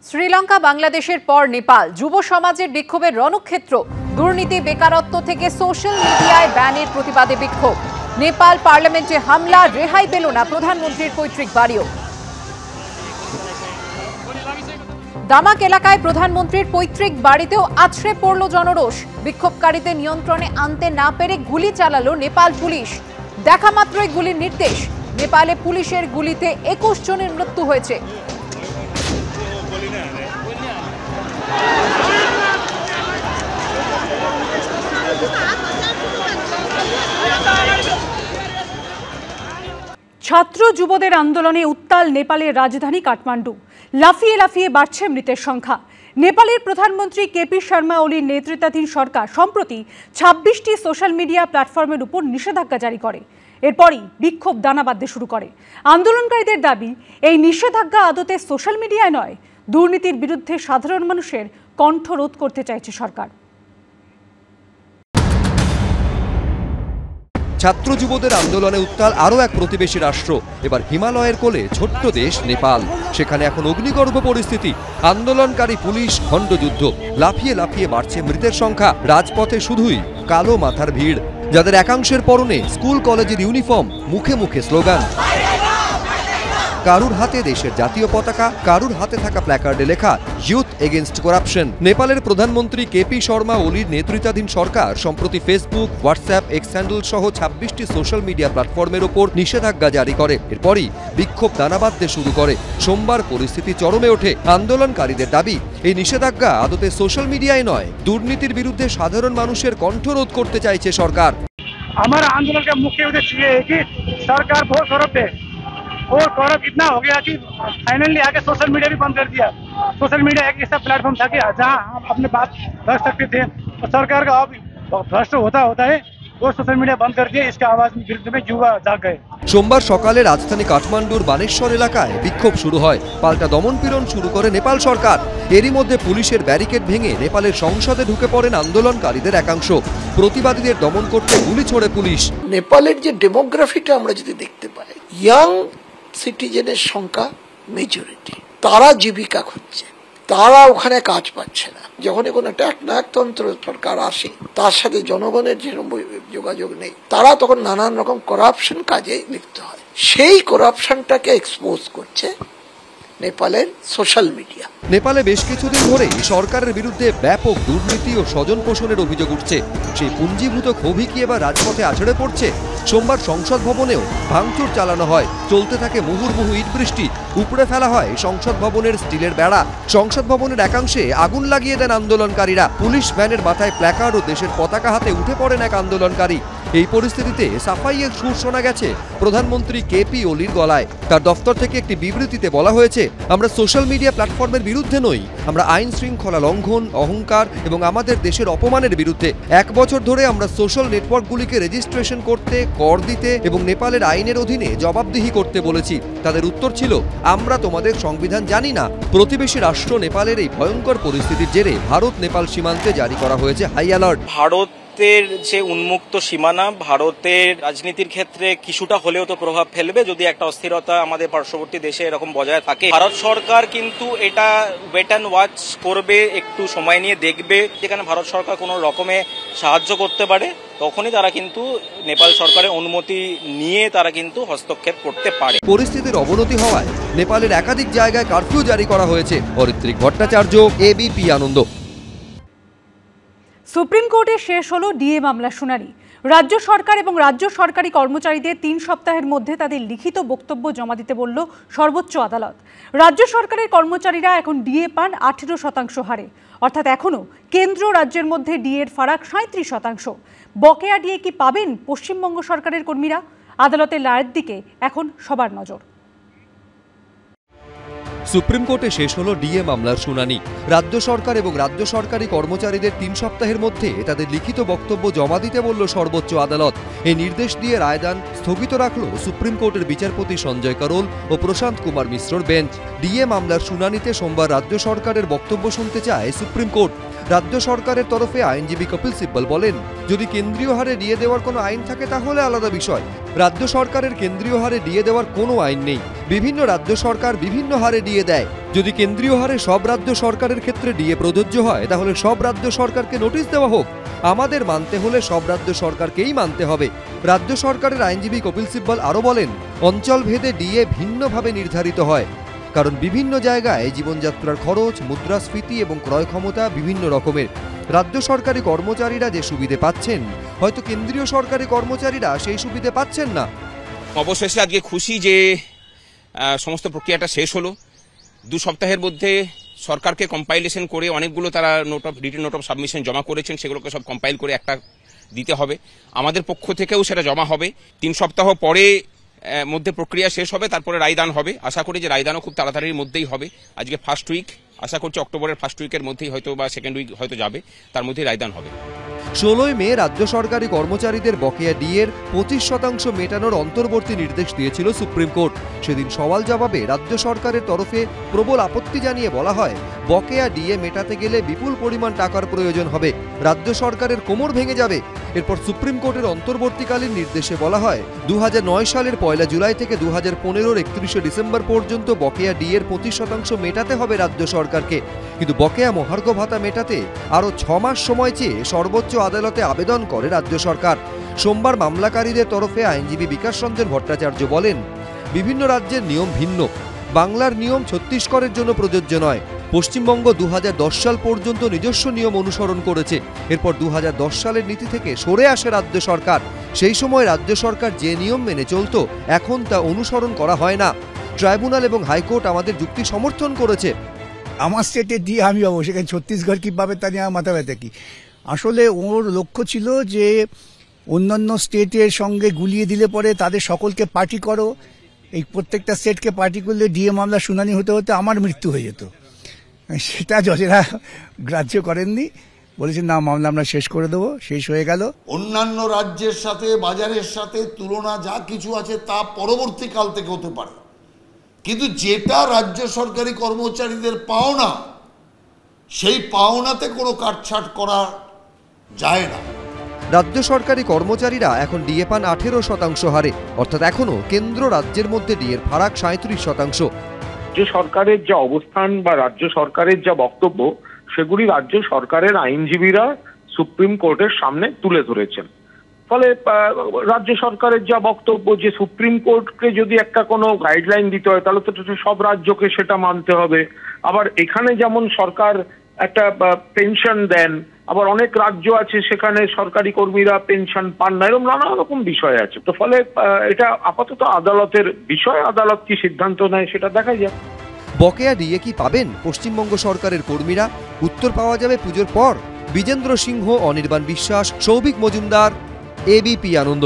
শ্রীলঙ্কা বাংলাদেশের পর নেপাল যুব সমাজের বিক্ষোভের রণক্ষেত্র। দুর্নীতি বেকারত্ব থেকে সোশ্যাল মিডিয়ায় ব্যানের প্রতিবাদে বিক্ষোভ। নেপাল পার্লামেন্টে হামলা, রেহাই পেল না প্রধানমন্ত্রীর পৈতৃক বাড়িও। দামাক এলাকায় প্রধানমন্ত্রীর পৈতৃক বাড়িতেও আছড়ে পড়ল জনরোষ। বিক্ষোভকারীদের নিয়ন্ত্রণে আনতে না পেরে গুলি চালালো নেপাল পুলিশ। দেখা মাত্রই গুলির নির্দেশ। নেপালে পুলিশের গুলিতে 21 জনের মৃত্যু হয়েছে। ছাত্র যুবদের আন্দোলনে উত্তাল নেপালের রাজধানী কাঠমান্ডু। লাফিয়ে লাফিয়ে বাড়ছে মৃতের সংখ্যা। নেপালের প্রধানমন্ত্রী কেপি শর্মা ওলির নেতৃত্বাধীন সরকার সম্প্রতি 26টি সোশ্যাল মিডিয়া প্ল্যাটফর্মের উপর নিষেধাজ্ঞা জারি করে। এরপরই বিক্ষোভ দানা বাঁধতে শুরু করে। আন্দোলনকারীদের দাবি, এই নিষেধাজ্ঞা আদতে সোশ্যাল মিডিয়ায় নয়, দুর্নীতির বিরুদ্ধে সাধারণ মানুষের কণ্ঠ রোধ করতে চাইছে সরকার। ছাত্র যুবদের আন্দোলনে উত্তাল আরও এক প্রতিবেশী রাষ্ট্র। এবার হিমালয়ের কোলে ছোট্ট দেশ নেপাল। সেখানে এখন অগ্নিগর্ভ পরিস্থিতি। আন্দোলনকারী পুলিশ, খণ্ডযুদ্ধ, লাফিয়ে লাফিয়ে বাড়ছে মৃতের সংখ্যা। রাজপথে শুধুই কালো মাথার ভিড়, যাদের একাংশের পরনে স্কুল কলেজের ইউনিফর্ম, মুখে মুখে স্লোগান। কারুর হাতে দেশের জাতীয় পতাকা, কারুর হাতে থাকা প্ল্যাকার্ডে লেখা ইউথ এগেইনস্ট করাপশন। নেপালের প্রধানমন্ত্রী কেপি শর্মা ওলির নেতৃত্বাধীন সরকার সম্প্রতি ফেসবুক, হোয়াটসঅ্যাপ, এক্স হ্যান্ডেল সহ 26টি সোশ্যাল মিডিয়া প্ল্যাটফর্মের ওপর নিষেধাজ্ঞা জারি করে। এরপরই বিক্ষোভ দানা বাঁধতে শুরু করে। সোমবার পরিস্থিতি চরমে ওঠে। আন্দোলনকারীদের দাবি, এই নিষেধাজ্ঞা আদতে সোশ্যাল মিডিয়ায় নয়, দুর্নীতির বিরুদ্ধে সাধারণ মানুষের কণ্ঠরোধ করতে চাইছে সরকার। हमारा आंदोलन का मुख्य उद्देश्य ये है कि सरकार बहुत करप्ट है और करप्ट इतना हो गया कि फाइनली आके सोशल मीडिया भी बंद कर दिया। सोशल मीडिया एक ऐसा प्लेटफॉर्म था कि जहां हम अपने बात रख सकते थे, और सरकार का अब भ्रष्ट होता है वो सोशल मीडिया बंद कर दिया। इसके आवाज विरुद्ध में युवा जाग गए। সোমবার সকালে রাজধানী কাঠমান্ডুর বানেশ্বর এলাকায় বিক্ষোভ শুরু হয়। পাল্টা দমনপীড়ন শুরু করে নেপাল সরকার। এরই মধ্যে পুলিশের ব্যারিকেড ভেঙে নেপালের সংসদে ঢুকে পড়েন আন্দোলনকারীদের একাংশ। প্রতিবাদীদের দমন করতে গুলি ছোড়ে পুলিশ। নেপালের যে ডেমোগ্রাফিটা আমরা যদি দেখতে পাই, ইয়াং সিটিজেনের সংখ্যা মেজরিটি। তারা জীবিকা খুঁজছে, তারা ওখানে কাজ পাচ্ছে না। যখন কোনো একটা একনায়কতন্ত্র সরকার আসে, তার সাথে জনগণের যেরকম যোগাযোগ নেই, তারা তখন নানান রকম করাপশন কাজে লিপ্ত হয়। সেই করাপশনটাকে এক্সপোজ করছে নেপালের সোশ্যাল মিডিয়া। নেপালে বেশ কিছুদিন ধরেই সরকারের বিরুদ্ধে ব্যাপক দুর্নীতি ও স্বজন পোষণের অভিযোগ উঠছে। সেই পুঞ্জীভূত ক্ষোভই কি এবার রাজপথে আছড়ে পড়ছে? সোমবার সংসদ ভবনেও ভাঙচুর চালানো হয়। চলতে থাকে মুহুর্মুহু ইট বৃষ্টি। উপড়ে ফেলা হয় সংসদ ভবনের স্টিলের বেড়া। সংসদ ভবনের একাংশে আগুন লাগিয়ে দেন আন্দোলনকারীরা। পুলিশ ভ্যানের মাথায় প্ল্যাকার্ড ও দেশের পতাকা হাতে উঠে পড়েন এক আন্দোলনকারী। এই পরিস্থিতিতে সাফাইয়ের সুর শোনা গেছে প্রধানমন্ত্রী কেপি ওলির গলায়। তার দফতর থেকে একটি বিবৃতিতে বলা হয়েছে, আমরা সোশ্যাল মিডিয়া প্ল্যাটফর্মের বিরুদ্ধে নই, আমরা আইন শৃঙ্খলা লঙ্ঘন, অহংকার এবং আমাদের দেশের অপমানের বিরুদ্ধে। 1 বছর ধরে আমরা সোশ্যাল নেটওয়ার্কগুলিকে রেজিস্ট্রেশন করতে, কর দিতে এবং নেপালের আইনের অধীনে জবাবদিহি করতে বলেছি। তাদের উত্তর ছিল, আমরা তোমাদের সংবিধান জানি না। প্রতিবেশী রাষ্ট্র নেপালের এই ভয়ঙ্কর পরিস্থিতির জেরে ভারত নেপাল সীমান্তে জারি করা হয়েছে হাই অ্যালার্ট। ভারতের যে উন্মুক্ত সীমানা, ভারতের রাজনীতির ক্ষেত্রে কিছুটা হলেও তো প্রভাব ফেলবে যদি একটা অস্থিরতা আমাদের পার্শ্ববর্তী দেশে এরকম বজায় থাকে। ভারত সরকার কিন্তু এটা ওয়েট অ্যান্ড ওয়াচ করবে, একটু সময় নিয়ে দেখবে। যেখানে ভারত সরকার কোনো রকমে সাহায্য করতে পারে, তখনই তারা কিন্তু নেপাল সরকারের অনুমতি নিয়ে তারা কিন্তু হস্তক্ষেপ করতে পারে। পরিস্থিতির অবনতি হওয়ায় নেপালের একাধিক জায়গায় কারফিউ জারি করা হয়েছে। অরিত্রিক ভট্টাচার্য, এবিপি আনন্দ। সুপ্রিম কোর্টে শেষ হলো ডিএ মামলার শুনানি। রাজ্য সরকার এবং রাজ্য সরকারি কর্মচারীদের 3 সপ্তাহের মধ্যে তাদের লিখিত বক্তব্য জমা দিতে বলল সর্বোচ্চ আদালত। রাজ্য সরকারের কর্মচারীরা এখন ডিএ পান 18% হারে, অর্থাৎ এখনও কেন্দ্র রাজ্যের মধ্যে ডিএর ফারাক 37%। বকেয়া ডিএ কি পাবেন পশ্চিমবঙ্গ সরকারের কর্মীরা? আদালতের রায়ের দিকে এখন সবার নজর। সুপ্রিম কোর্টে শেষ হলো ডিএ মামলার শুনানি। রাজ্য সরকার এবং রাজ্য সরকারি কর্মচারীদের 3 সপ্তাহের মধ্যে তাদের লিখিত বক্তব্য জমা দিতে বলল সর্বোচ্চ আদালত। এই নির্দেশ দিয়ে রায়দান স্থগিত রাখল সুপ্রিম কোর্টের বিচারপতি সঞ্জয় করোল ও প্রশান্ত কুমার মিশ্রর বেঞ্চ। ডিএ মামলার শুনানিতে সোমবার রাজ্য সরকারের বক্তব্য শুনতে চায় সুপ্রিম কোর্ট। রাজ্য সরকারের তরফে আইনজীবী কপিল সিব্বল বলেন, যদি কেন্দ্রীয় হারে ডিএ দেওয়ার কোনো আইন থাকে তাহলে আলাদা বিষয়। রাজ্য সরকারের কেন্দ্রীয় হারে ডিএ দেওয়ার কোনো আইন নেই। বিভিন্ন রাজ্য সরকার বিভিন্ন হারে ডিএ দেয়। যদি কেন্দ্রীয় হারে সব রাজ্য সরকারের ক্ষেত্রে ডিএ প্রযোজ্য হয় তাহলে সব রাজ্য সরকারকে নোটিশ দেওয়া হোক। আমাদের মানতে হলে সব রাজ্য সরকারকেই মানতে হবে। রাজ্য সরকারের আইনজীবী কপিল সিব্বল আরও বলেন, অঞ্চল ভেদে ডিএ ভিন্নভাবে নির্ধারিত হয়, কারণ বিভিন্ন জায়গায় জীবনযাত্রার খরচ, মুদ্রাস্ফীতি এবং ক্রয় ক্ষমতা বিভিন্ন রকমের। রাজ্য সরকারি কর্মচারীরা যে সুবিধে পাচ্ছেন, হয়তো কেন্দ্রীয় সরকারি কর্মচারীরা সেই সুবিধে পাচ্ছেন না। অবশেষে আজকে খুশি যে সমস্ত প্রক্রিয়াটা শেষ হলো। 2 সপ্তাহের মধ্যে সরকারকে কম্পাইলেশন করে অনেকগুলো তারা রিটেন নোট অফ সাবমিশন জমা করেছেন, সেগুলোকে সব কম্পাইল করে একটা দিতে হবে। আমাদের পক্ষ থেকেও সেটা জমা হবে। 3 সপ্তাহ পরে মধ্যে প্রক্রিয়া শেষ হবে, তারপরে রায়দান হবে। আশা করি যে রায়দানও খুব তাড়াতাড়ির মধ্যেই হবে। আজকে ফার্স্ট উইক, আশা করছি অক্টোবরের ফার্স্ট উইকের মধ্যেই হয়তো বা সেকেন্ড উইক হয়তো যাবে, তার মধ্যেই রায়দান হবে। 16 মে রাজ্য সরকারি কর্মচারীদের বকেয়া ডিএর 25% মেটানোর অন্তর্বর্তী নির্দেশ দিয়েছিল সুপ্রিম কোর্ট। সেদিন সওয়াল জবাবে রাজ্য সরকারের তরফে প্রবল আপত্তি জানিয়ে বলা হয়, বকেয়া ডিএ মেটাতে গেলে বিপুল পরিমাণ টাকার প্রয়োজন হবে, রাজ্য সরকারের কোমর ভেঙে যাবে। এরপর সুপ্রিম কোর্টের অন্তর্বর্তীকালীন নির্দেশে বলা হয়, 2009 সালের 1 জুলাই থেকে 2015-র 31 ডিসেম্বর পর্যন্ত বকেয়া ডিএর 25% মেটাতে হবে রাজ্য সরকারকে। কিন্তু বকেয়া মহার্ঘ ভাতা মেটাতে আরও 6 মাস সময় চেয়ে সর্বোচ্চ আদালতে আবেদন করে রাজ্য সরকার। সোমবার মামলাকারীদের তরফে আইনজীবী বিকাশ রঞ্জন ভট্টাচার্য বলেন, বিভিন্ন রাজ্যের নিয়ম ভিন্ন। বাংলার নিয়ম ছত্তিশগড়ের জন্য প্রযোজ্য নয়। পশ্চিমবঙ্গ 2010 সাল পর্যন্ত নিজস্ব নিয়ম অনুসরণ করেছে। এরপর 2010 সালের নীতি থেকে সরে আসে রাজ্য সরকার। সেই সময় রাজ্য সরকার যে নিয়ম মেনে চলত, এখন তা অনুসরণ করা হয় না। ট্রাইব্যুনাল এবং হাইকোর্ট আমাদের যুক্তি সমর্থন করেছে। আমার স্টেটে দিয়ে আমি পাবো, সেখানে ছত্তিশগড় কি পাবে তা নিয়ে আমার মাথা ব্যথা কি। আসলে ওর লক্ষ্য ছিল যে অন্যান্য স্টেটের সঙ্গে গুলিয়ে দিলে পরে তাদের সকলকে পার্টি করো, এই প্রত্যেকটা স্টেটকে পার্টি করলে ডিএ মামলা শুনানি হতে হতে আমার মৃত্যু হয়ে যেত। সেটা জজেরা গ্রাহ্য করেননি, বলেছেন না, মামলা আমরা শেষ করে দেবো। শেষ হয়ে গেল। অন্যান্য রাজ্যের সাথে, বাজারের সাথে তুলনা যা কিছু আছে তা পরবর্তীকাল থেকে হতে পারে, কিন্তু যেটা রাজ্য সরকারি কর্মচারীদের পাওনা, সেই পাওনাতে কোনো কাটছাট করা যায় না। রাজ্য সরকারি কর্মচারীরা এখন ডিএ পান 18% হারে, অর্থাৎ এখনো কেন্দ্র রাজ্যের মধ্যে ডিএর ফারাক 37%। রাজ্য সরকারের যা অবস্থান বা রাজ্য সরকারের যা বক্তব্য, সেগুলি রাজ্য সরকারের আইনজীবীরা সুপ্রিম কোর্টের সামনে তুলে ধরেছেন। ফলে রাজ্য সরকারের যা বক্তব্য যে সুপ্রিম কোর্টকে যদি একটা কোনো গাইডলাইন দিতে হয় তাহলে তো সব রাজ্যকে সেটা মানতে হবে। আবার এখানে যেমন সরকার একটা পেনশন দেন, আবার অনেক রাজ্য আছে সেখানে সরকারি কর্মীরা পেনশন পান না, এরকম নানা রকম বিষয় আছে। তো ফলে এটা আপাতত আদালতের বিষয়, আদালত কি সিদ্ধান্ত নেয় সেটা দেখা যাক। বকেয়া ডিএ কি পাবেন পশ্চিমবঙ্গ সরকারের কর্মীরা? উত্তর পাওয়া যাবে পুজোর পর। বিজেন্দ্র সিংহ, অনির্বাণ বিশ্বাস, সৌভিক মজুমদার, এবিপি আনন্দ।